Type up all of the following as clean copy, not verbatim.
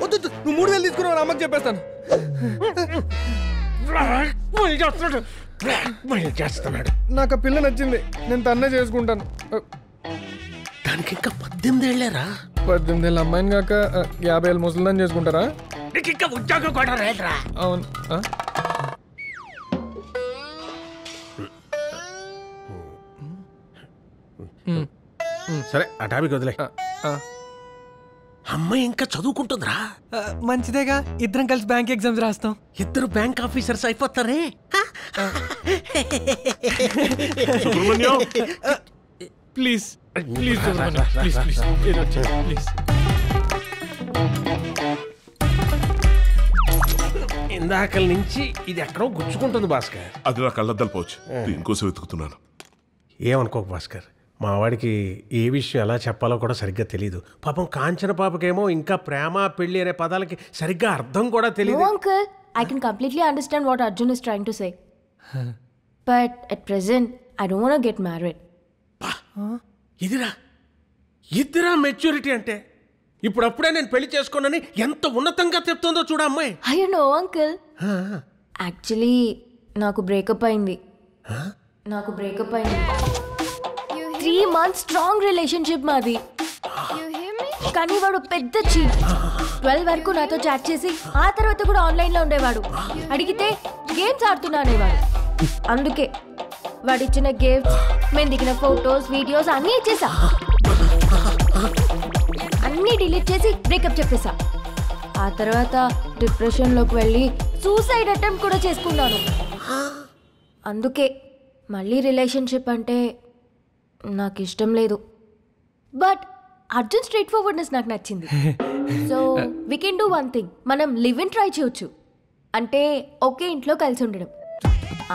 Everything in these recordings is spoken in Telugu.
వద్దు, నువ్వు 3000 తీసుకున్నావు, అమ్మకి చెప్పేస్తాను. నాకు ఆ పిల్ల నచ్చింది, నేను తన్నే చేసుకుంటాను. దానికి ఇంకా 18 ఏళ్ళేరా? 18 ఏళ్ళ అమ్మాయిని కాక 50 ఏళ్ళ ముసలిదాన్ని చేసుకుంటారా? నీకు ఇంకా ఉద్యోగం కూడా రేట్రా. అవును. సరే ఆ టాపిక్ వదిలే. అమ్మాయి ఇంకా చదువుకుంటుందిరా? మంచిదేగా, ఇద్దరం కలిసి బ్యాంక్ ఎగ్జామ్స్ రాస్తాం. ఇద్దరు బ్యాంక్ ఆఫీసర్స్ అయిపోతారే. Please please please please. ఇందాకల నుంచి ఇది ఎక్కడో గుచ్చుకుంటుంది భాస్కర్. అది నా కళ్ళద్దాలు పోవచ్చు, దీనికోసం వెతుకుతున్నాను. ఏమనుకోకు భాస్కర్, మా వాడికి ఏ విషయం ఎలా చెప్పాలో కూడా సరిగ్గా తెలియదు. పాపం కాంచన పాపకేమో ఇంకా ప్రేమ పెళ్లి అనే పదాలకి సరిగ్గా అర్థం కూడా తెలియదు. No uncle, I can completely understand what Arjun is trying to say. But at present, I don't want to get married. ఇదిరా మెచ్యూరిటీ అంటే. ఇప్పుడప్పుడే నేను పెళ్లి చేసుకోనని ఎంత ఉన్నతంగా చెప్తుందో చూడ అమ్మాయి. I know uncle. Actually, నాకు బ్రేకప్ అయింది. 3 months strong relationship మాది. కానీ వాడు పెద్ద చీప్. 12 వరకు నాతో చాట్ చేసి ఆ తర్వాత కూడా ఆన్లైన్ లో ఉండేవాడు. అడిగితే గేమ్స్ ఆడుతున్నా అనేవాడు. అందుకే వాడిచ్చిన గిఫ్ట్స్, మేము దిగిన ఫొటోస్, వీడియోస్ అన్నీ ఇచ్చేసా. అన్నీ డిలీట్ చేసి బ్రేకప్ చెప్పేసా. ఆ తర్వాత డిప్రెషన్లోకి వెళ్ళి సూసైడ్ అటెంప్ట్ కూడా చేసుకున్నాను. అందుకే మళ్ళీ రిలేషన్షిప్ అంటే నాకు ఇష్టం లేదు. బట్ అర్జున్ స్ట్రైట్ ఫార్వర్డ్నెస్ నాకు నచ్చింది. So we can do one thing, మనం లివ్ ఇన్ ట్రై చేయొచ్చు. అంటే ఒకే ఇంట్లో కలిసి ఉండడం.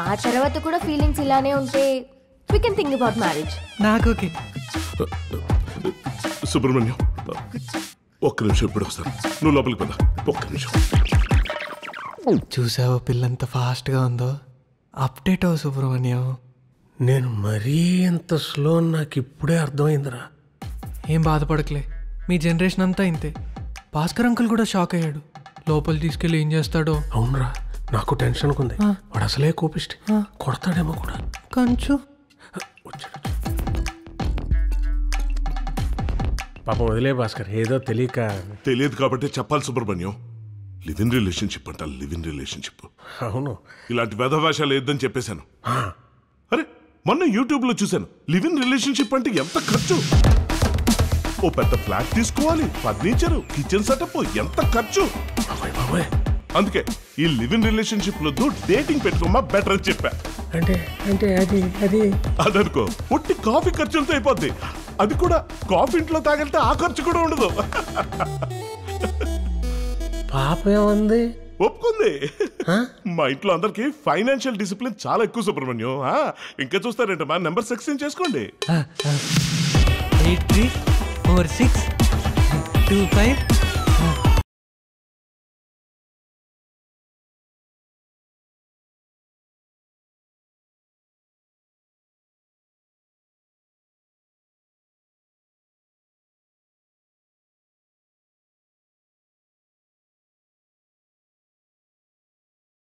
ఆ తర్వాత కూడా ఫీలింగ్స్ ఇలానే ఉంటే we can think about marriage. నాకు ఓకే. సుబ్రహ్మణ్యం, ఒక్క నిమిషం, ఇప్పుడు వస్తాను. నువ్వు లోపలికి పద, ఒక్క నిమిషం. చూసావో పిల్లంత ఫాస్ట్గా ఉందో. అప్డేట్ అవ్వ సుబ్రహ్మణ్యం. నేను మరీ ఇంత స్లో నాకు ఇప్పుడే అర్థమైందిరా. ఏం బాధపడకలే, మీ జనరేషన్ అంతా ఇంతే. భాస్కర్ అంకుల్ కూడా షాక్ అయ్యాడు. లోపల తీసుకెళ్ళి ఏం చేస్తాడో. అవునరా, నాకు టెన్షన్ ఉంది. వాడు అసలే కోపిస్ట్, కొడతాడేమో కూడా. కొంచెం పాపం వదిలే భాస్కర్, ఏదో తెలియదు కాబట్టి చెప్పాలి సుబ్రహ్మణ్యం. లివ్ ఇన్ రిలేషన్షిప్ అంట, లివ్ ఇన్ రిలేషన్షిప్. అవును, ఇలాంటి వేదవేషాలు లేదని చెప్పేశాను. అరే, మొన్న యూట్యూబ్ లో చూశాను, లివ్ ఇన్ రిలేషన్షిప్ అంటే ఎంత ఖర్చు. ఓ పెద్ద ఫ్లాట్ తీసుకోవాలి, ఫర్నిచర్, కిచెన్ సెటప్, ఎంత ఖర్చు. అందుకే ఈ లివ్ ఇన్ రిలేషన్షిప్ లో డేటింగ్ పెట్టుకోమా బెటర్ అని చెప్పా. అంటే అది అదనుకో, ఒట్టి కాఫీ ఖర్చులతో అయిపోద్ది. అది కూడా కాఫీ ఇంట్లో తాగితే ఆ ఖర్చు కూడా ఉండదు. పాప ఏముంది, ఒప్పుకుంది. మా ఇంట్లో అందరికి ఫైనాన్షియల్ డిసిప్లిన్ చాలా ఎక్కువ సుబ్రహ్మణ్యం. ఇంకా చూస్తారంటే మా నెంబర్ 16 చేసుకోండి. 834625